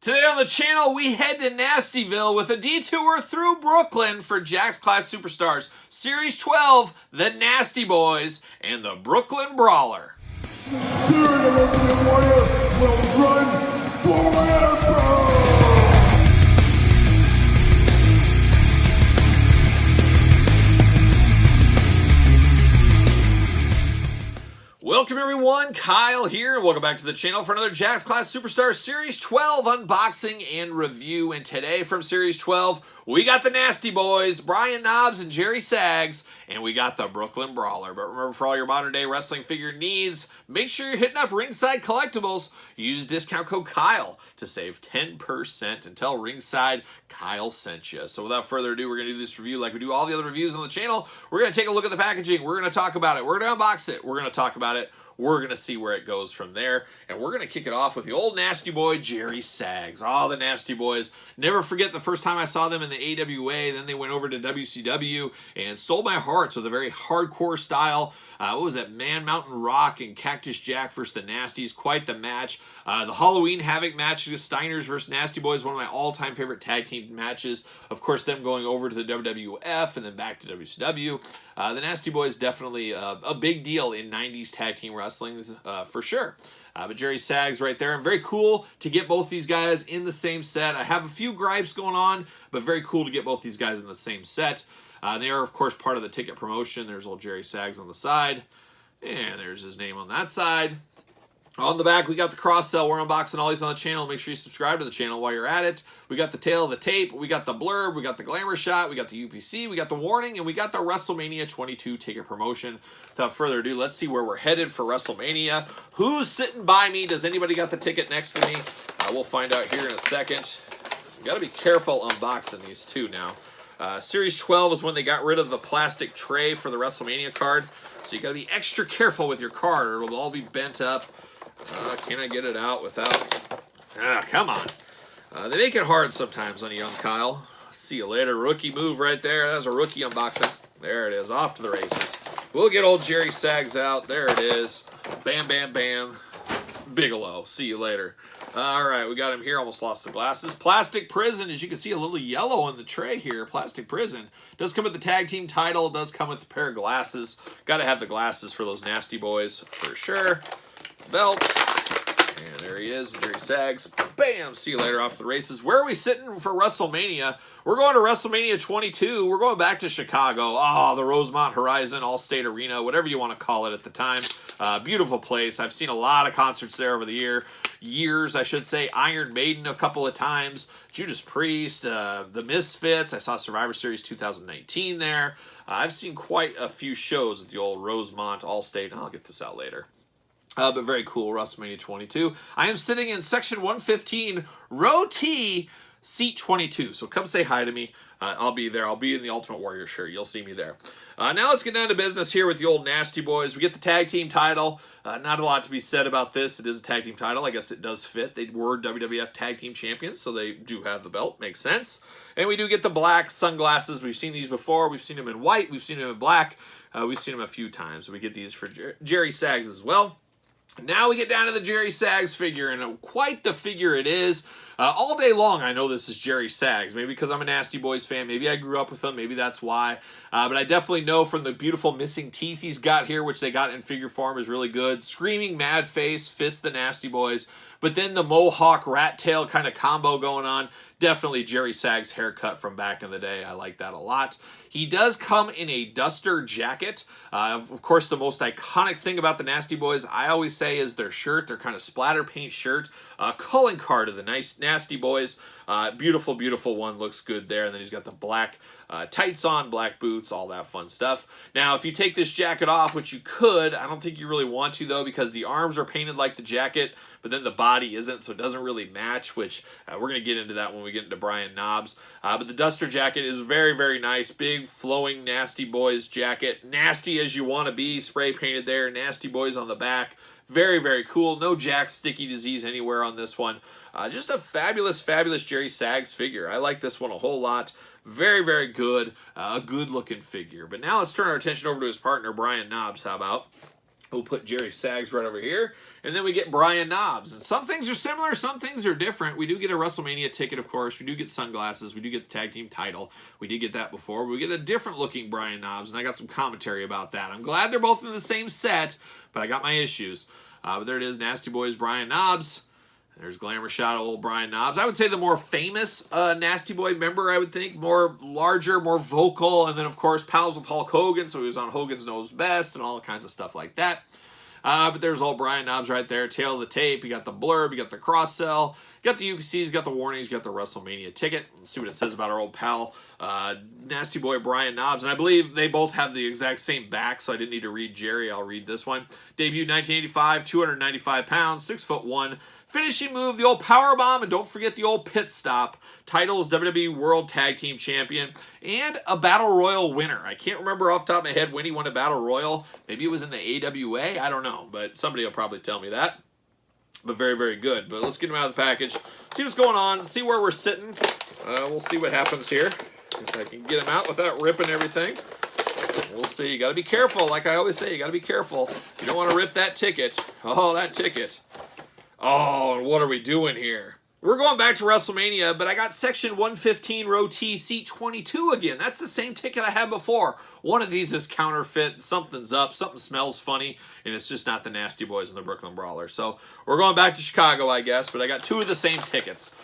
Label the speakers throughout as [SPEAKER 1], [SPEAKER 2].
[SPEAKER 1] Today on the channel, we head to Nastyville with a detour through Brooklyn for Jack's Class Superstars, Series 12, the Nasty Boys, and the Brooklyn Brawler.
[SPEAKER 2] The spirit of Ultimate Warrior will run forever!
[SPEAKER 1] Welcome everyone, Kyle here, and welcome back to the channel for another Jack's Class Superstars Series 12 unboxing and review. And today from Series 12, we got the Nasty Boys, Brian Knobbs and Jerry Sags, and we got the Brooklyn Brawler. But remember, for all your modern day wrestling figure needs, make sure you're hitting up Ringside Collectibles. Use discount code Kyle to save 10% and tell Ringside Kyle sent you. So without further ado, we're going to do this review like we do all the other reviews on the channel. We're going to take a look at the packaging. We're going to talk about it. We're going to unbox it. We're going to talk about it. We're going to see where it goes from there. And we're going to kick it off with the old Nasty Boy, Jerry Sags. Oh, the Nasty Boys. Never forget the first time I saw them in the AWA. Then they went over to WCW and stole my hearts with a very hardcore style. What was that? Man Mountain Rock and Cactus Jack versus the Nasties. Quite the match. The Halloween Havoc match with Steiners versus Nasty Boys. One of my all-time favorite tag team matches. Of course, them going over to the WWF and then back to WCW. The Nasty Boys definitely a big deal in 90s tag team wrestling for sure. But Jerry Sags right there. And very cool to get both these guys in the same set. I have a few gripes going on, but very cool to get both these guys in the same set. They are, of course, part of the ticket promotion. There's old Jerry Sags on the side. And there's his name on that side. On the back, we got the cross-sell. We're unboxing all these on the channel. Make sure you subscribe to the channel while you're at it. We got the tail of the tape. We got the blurb. We got the glamour shot. We got the UPC. We got the warning. And we got the WrestleMania 22 ticket promotion. Without further ado, let's see where we're headed for WrestleMania. Who's sitting by me? Does anybody got the ticket next to me? We'll find out here in a second. You got to be careful unboxing these two now. Series 12 is when they got rid of the plastic tray for the WrestleMania card. So you got to be extra careful with your card or it'll all be bent up. Can I get it out without... come on. They make it hard sometimes on a young Kyle. See you later. Rookie move right there. That was a rookie unboxing. There it is. Off to the races. We'll get old Jerry Sags out. There it is. Bam, bam, bam. Bigelow. See you later. All right, we got him here. Almost lost the glasses. Plastic Prison. As you can see, a little yellow on the tray here. Plastic Prison. Does come with the tag team title. Does come with a pair of glasses. Got to have the glasses for those Nasty Boys for sure. Belt. And there he is, Jerry Sags. Bam! See you later, off to the races. Where are we sitting for WrestleMania? We're going to WrestleMania 22. We're going back to Chicago. Oh, the Rosemont Horizon All-State Arena, whatever you want to call it at the time. Beautiful place. I've seen a lot of concerts there over the years, I should say. Iron Maiden a couple of times. Judas Priest, the Misfits. I saw Survivor Series 2019 there. I've seen quite a few shows at the old Rosemont All-State. I'll get this out later. But very cool, WrestleMania 22. I am sitting in section 115, row T, seat 22. So come say hi to me. I'll be there. I'll be in the Ultimate Warrior shirt. You'll see me there. Now let's get down to business here with the old Nasty Boys. We get the tag team title. Not a lot to be said about this. It is a tag team title. I guess it does fit. They were WWF tag team champions, so they do have the belt. Makes sense. And we do get the black sunglasses. We've seen these before. We've seen them in white. We've seen them in black. We've seen them a few times. So we get these for Jerry Sags as well. Now we get down to the Jerry Sags figure, and quite the figure it is. All day long, I know this is Jerry Sags. Maybe because I'm a Nasty Boys fan. Maybe I grew up with him. Maybe that's why. But I definitely know from the beautiful missing teeth he's got here, which they got in figure form, is really good. Screaming mad face fits the Nasty Boys. But then the mohawk rat tail kind of combo going on. Definitely Jerry Sags haircut from back in the day. I like that a lot. He does come in a duster jacket. Of course, the most iconic thing about the Nasty Boys, I always say, is their shirt. Their kind of splatter paint shirt. Calling card of the nice Nasty Boys. Beautiful, beautiful one. Looks good there. And then he's got the black tights on, black boots, all that fun stuff. Now, if you take this jacket off, which you could, I don't think you really want to, though, because the arms are painted like the jacket, but then the body isn't, so it doesn't really match, which we're going to get into that when we get into Brian Knobbs. But the duster jacket is very, very nice. Big, flowing Nasty Boys jacket. Nasty as you want to be. Spray painted there. Nasty Boys on the back. Very, very cool. No Jack's sticky disease anywhere on this one. Just a fabulous, fabulous Jerry Sags figure. I like this one a whole lot. Very, very good. A good-looking figure. But now let's turn our attention over to his partner, Brian Knobbs. How about? We'll put Jerry Sags right over here. And then we get Brian Knobbs. And some things are similar, some things are different. We do get a WrestleMania ticket, of course. We do get sunglasses. We do get the tag team title. We did get that before. We get a different looking Brian Knobbs, and I got some commentary about that. I'm glad they're both in the same set, but I got my issues. But there it is, Nasty Boys Brian Knobbs. There's glamour shot of old Brian Knobbs. I would say the more famous Nasty Boy member, I would think. More larger, more vocal. And then, of course, pals with Hulk Hogan, so he was on Hogan's Knows Best and all kinds of stuff like that. But there's old Brian Knobbs right there, tail of the tape. You got the blurb, you got the cross-sell, you got the UPCs, you got the warnings, you got the WrestleMania ticket. Let's see what it says about our old pal, Nasty Boy Brian Knobbs. And I believe they both have the exact same back, so I didn't need to read Jerry. I'll read this one. Debuted 1985, 295 pounds, 6'1". Finishing move, the old power bomb, and don't forget the old pit stop. Titles, WWE World Tag Team Champion, and a Battle Royal winner. I can't remember off the top of my head when he won a Battle Royal. Maybe it was in the AWA. I don't know, but somebody will probably tell me that. But very, very good. But let's get him out of the package, see what's going on, see where we're sitting. We'll see what happens here. If I can get him out without ripping everything. We'll see. You got to be careful. Like I always say, you got to be careful. You don't want to rip that ticket. Oh, that ticket. Oh, and what are we doing here? We're going back to WrestleMania, but I got section 115, row T, seat 22 again. That's the same ticket I had before. One of these is counterfeit. Something's up. Something smells funny, and it's just not the Nasty Boys and the Brooklyn Brawler. So we're going back to Chicago, I guess, but I got two of the same tickets.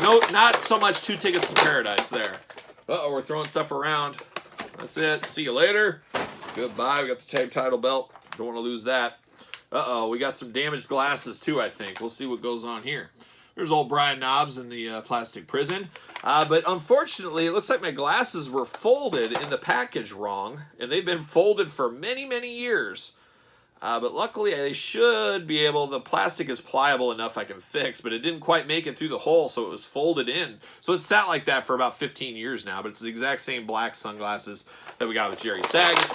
[SPEAKER 1] No, not so much two tickets to Paradise there. Uh-oh, we're throwing stuff around. That's it. See you later. Goodbye. We got the tag title belt. Don't want to lose that. Uh-oh, we got some damaged glasses too, I think. We'll see what goes on here. There's old Brian Knobbs in the plastic prison. But unfortunately, it looks like my glasses were folded in the package wrong, and they've been folded for many, many years. But luckily, I should be able, the plastic is pliable enough I can fix, but it didn't quite make it through the hole, so it was folded in. So it's sat like that for about 15 years now, but it's the exact same black sunglasses that we got with Jerry Sags.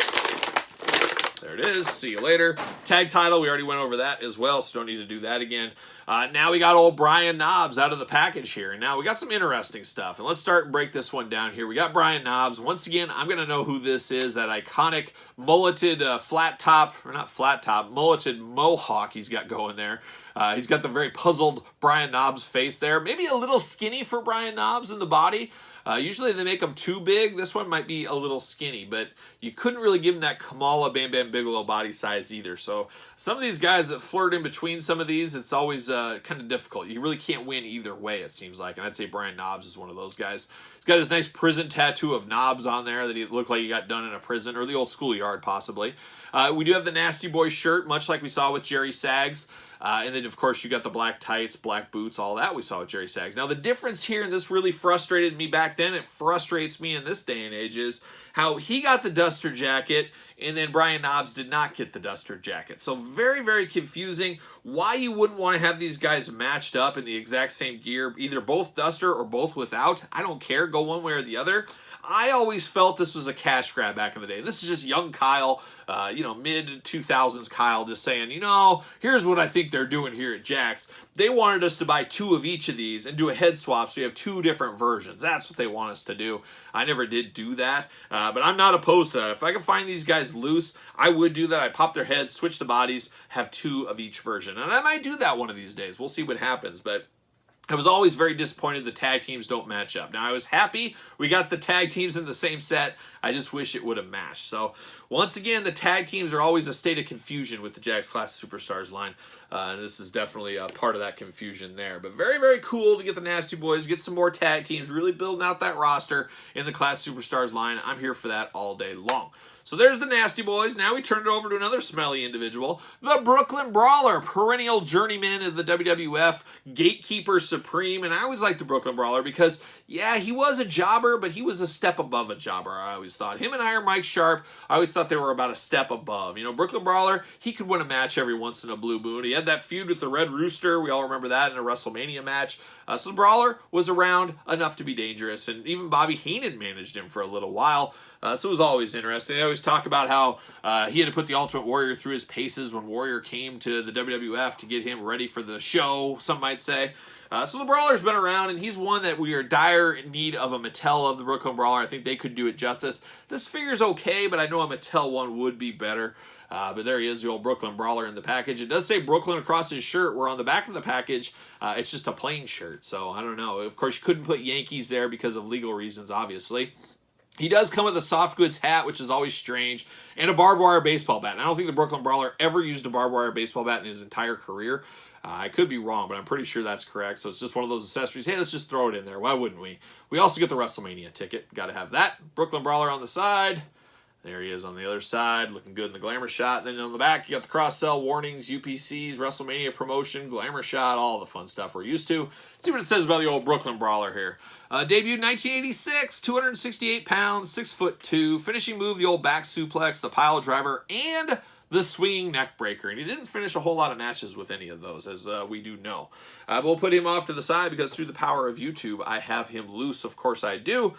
[SPEAKER 1] There it is. See you later. Tag title, we already went over that as well, so don't need to do that again. Now we got old Brian Knobbs out of the package here. And now we got some interesting stuff. And let's start and break this one down here. We got Brian Knobbs. Once again, I'm going to know who this is. That iconic mulleted flat top, or not flat top, mulleted mohawk he's got going there. He's got the very puzzled Brian Knobbs face there. Maybe a little skinny for Brian Knobbs in the body. Usually they make them too big. This one might be a little skinny, but you couldn't really give him that Kamala Bam Bam Bigelow body size either. So some of these guys that flirt in between some of these, it's always kind of difficult. You really can't win either way, it seems like. And I'd say Brian Knobbs is one of those guys. He's got his nice prison tattoo of knobs on there that he looked like he got done in a prison, or the old schoolyard possibly. We do have the Nasty Boy shirt, much like we saw with Jerry Sags. And then, of course, you got the black tights, black boots, all that we saw with Jerry Sags. Now, the difference here, and this really frustrated me back then, it frustrates me in this day and age, is how he got the duster jacket, and then Brian Knobbs did not get the duster jacket. So very, very confusing. Why you wouldn't want to have these guys matched up in the exact same gear, either both duster or both without. I don't care. Go one way or the other. I always felt this was a cash grab back in the day. This is just young Kyle, mid-2000s Kyle just saying, here's what I think they're doing here at Jack's. They wanted us to buy two of each of these and do a head swap so you have two different versions. That's what they want us to do. I never did do that, but I'm not opposed to that. If I can find these guys loose, I would do that. I'd pop their heads, switch the bodies, have two of each version. And I might do that one of these days. We'll see what happens, but I was always very disappointed the tag teams don't match up. Now, I was happy we got the tag teams in the same set. I just wish it would have matched. So, once again, the tag teams are always a state of confusion with the Jack's Class Superstars line. And this is definitely a part of that confusion there. But very, very cool to get the Nasty Boys, get some more tag teams, really building out that roster in the Class Superstars line. I'm here for that all day long. So there's the Nasty Boys. Now we turn it over to another smelly individual, the Brooklyn Brawler, perennial journeyman of the WWF, gatekeeper supreme. And I always liked the Brooklyn Brawler because, yeah, he was a jobber, but he was a step above a jobber, I always thought. Him and Iron Mike Sharp, I always thought they were about a step above. Brooklyn Brawler, he could win a match every once in a blue moon. He had that feud with the Red Rooster. We all remember that in a WrestleMania match. So the Brawler was around enough to be dangerous, and even Bobby Heenan managed him for a little while. So it was always interesting. They always talk about how he had to put the Ultimate Warrior through his paces when Warrior came to the WWF to get him ready for the show, some might say. So the Brawler's been around, and he's one that we are dire in need of a Mattel of the Brooklyn Brawler. I think they could do it justice. This figure's okay, but I know a Mattel one would be better. But there he is, the old Brooklyn Brawler in the package. It does say Brooklyn across his shirt, where on the back of the package, it's just a plain shirt. So I don't know. Of course, you couldn't put Yankees there because of legal reasons, obviously. He does come with a soft goods hat, which is always strange, and a barbed wire baseball bat. And I don't think the Brooklyn Brawler ever used a barbed wire baseball bat in his entire career. I could be wrong, but I'm pretty sure that's correct. So it's just one of those accessories. Hey, let's just throw it in there. Why wouldn't we? We also get the WrestleMania ticket. Got to have that. Brooklyn Brawler on the side. There he is on the other side, looking good in the glamour shot. And then on the back, you got the cross-sell warnings, UPCs, WrestleMania promotion, glamour shot, all the fun stuff we're used to. Let's see what it says about the old Brooklyn Brawler here. Debuted in 1986, 268 pounds, 6'2", finishing move, the old back suplex, the pile driver, and the swinging neck breaker. And he didn't finish a whole lot of matches with any of those, as we do know. We'll put him off to the side because through the power of YouTube, I have him loose. Of course I do.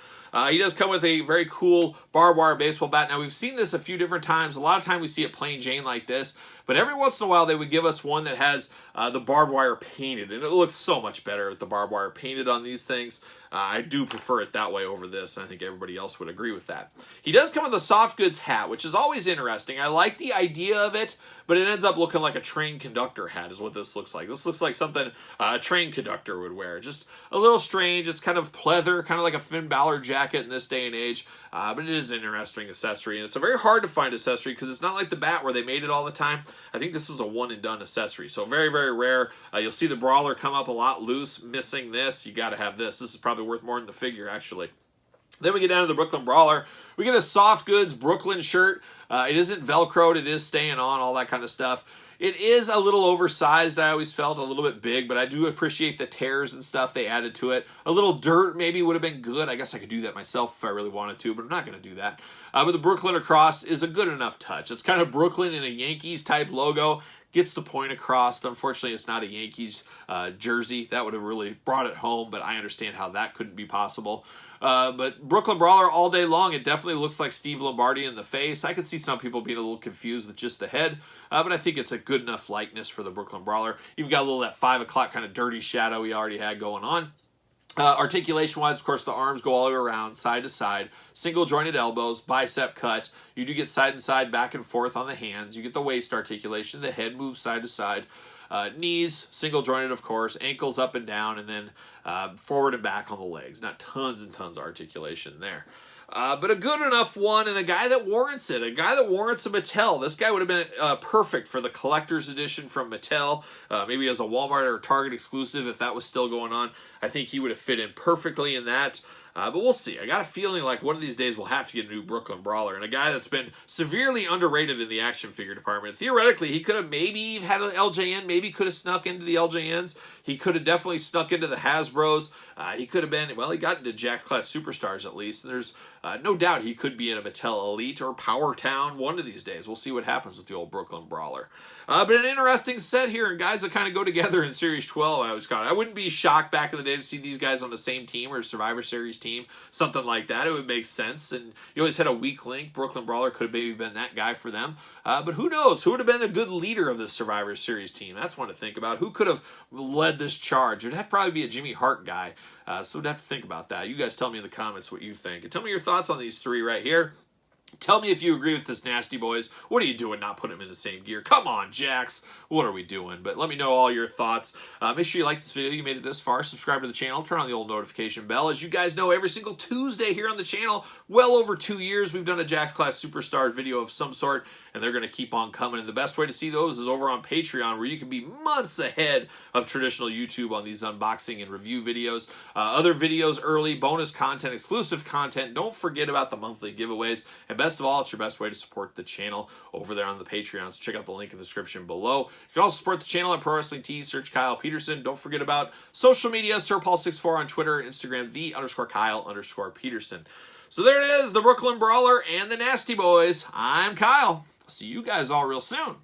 [SPEAKER 1] He does come with a very cool barbed wire baseball bat. Now, we've seen this a few different times. A lot of time we see it plain Jane like this, but every once in a while they would give us one that has the barbed wire painted, and it looks so much better with the barbed wire painted on these things. I do prefer it that way over this, and I think everybody else would agree with that. He does come with a soft goods hat, which is always interesting. I like the idea of it, but it ends up looking like a train conductor hat is what this looks like. This looks like something a train conductor would wear. Just a little strange. It's kind of pleather, kind of like a Finn Balor jacket in this day and age, but it is an interesting accessory, and it's a very hard to find accessory because it's not like the bat where they made it all the time. I think this is a one-and-done accessory, so very, very rare. You'll see the Brawler come up a lot loose. Missing this, you got to have this. This is probably worth more than the figure, actually. Then we get down to the Brooklyn Brawler. We get a soft goods Brooklyn shirt. It isn't Velcroed. It is staying on, all that kind of stuff. It is a little oversized, I always felt, a little bit big, but I do appreciate the tears and stuff they added to it. A little dirt maybe would have been good. I guess I could do that myself if I really wanted to, but I'm not going to do that. But the Brooklyn across is a good enough touch. It's kind of Brooklyn in a Yankees-type logo. Gets the point across. Unfortunately, it's not a Yankees jersey. That would have really brought it home, but I understand how that couldn't be possible. But Brooklyn Brawler all day long, it definitely looks like Steve Lombardi in the face. I could see some people being a little confused with just the head, but I think it's a good enough likeness for the Brooklyn Brawler. You've got a little that 5 o'clock kind of dirty shadow we already had going on. Articulation-wise, of course, the arms go all the way around, side to side, single-jointed elbows, bicep cut. You do get side and side, back and forth on the hands. You get the waist articulation. The head moves side to side. Knees, single-jointed, of course. Ankles up and down, and then forward and back on the legs. Not tons and tons of articulation there. But a good enough one, and a guy that warrants it. A guy that warrants a Mattel. This guy would have been perfect for the collector's edition from Mattel. Maybe as a Walmart or Target exclusive if that was still going on. I think he would have fit in perfectly in that. But we'll see. I got a feeling like one of these days we'll have to get a new Brooklyn Brawler. And a guy that's been severely underrated in the action figure department. Theoretically, he could have maybe had an LJN. Maybe could have snuck into the LJNs. He could have definitely snuck into the Hasbros. He could have been, well, he got into Jakks Class Superstars at least. And there's no doubt he could be in a Mattel Elite or Power Town one of these days. We'll see what happens with the old Brooklyn Brawler. But an interesting set here, and guys that kind of go together in Series 12. I wouldn't be shocked back in the day to see these guys on the same team or Survivor Series team, something like that. It would make sense, and you always had a weak link. Brooklyn Brawler could have maybe been that guy for them. But who knows? Who would have been a good leader of the Survivor Series team? That's one to think about. Who could have led this charge? It would have to probably be a Jimmy Hart guy, so we'd have to think about that. You guys tell me in the comments what you think, and tell me your thoughts on these three right here. Tell me if you agree with this Nasty Boys. What are you doing not putting them in the same gear? Come on, Jax. What are we doing? But let me know all your thoughts. Make sure you like this video. You made it this far. Subscribe to the channel. Turn on the old notification bell. As you guys know, every single Tuesday here on the channel, well over 2 years, we've done a Jakks Class Superstars video of some sort, and they're going to keep on coming. And the best way to see those is over on Patreon, where you can be months ahead of traditional YouTube on these unboxing and review videos. Other videos early, bonus content, exclusive content. Don't forget about the monthly giveaways. And best of all, it's your best way to support the channel over there on the Patreon. So check out the link in the description below. You can also support the channel on Pro Wrestling Tees. Search Kyle Peterson. Don't forget about social media. SirPaul64 on Twitter, Instagram, _Kyle_Peterson. So there it is, the Brooklyn Brawler and the Nasty Boys. I'm Kyle. See you guys all real soon.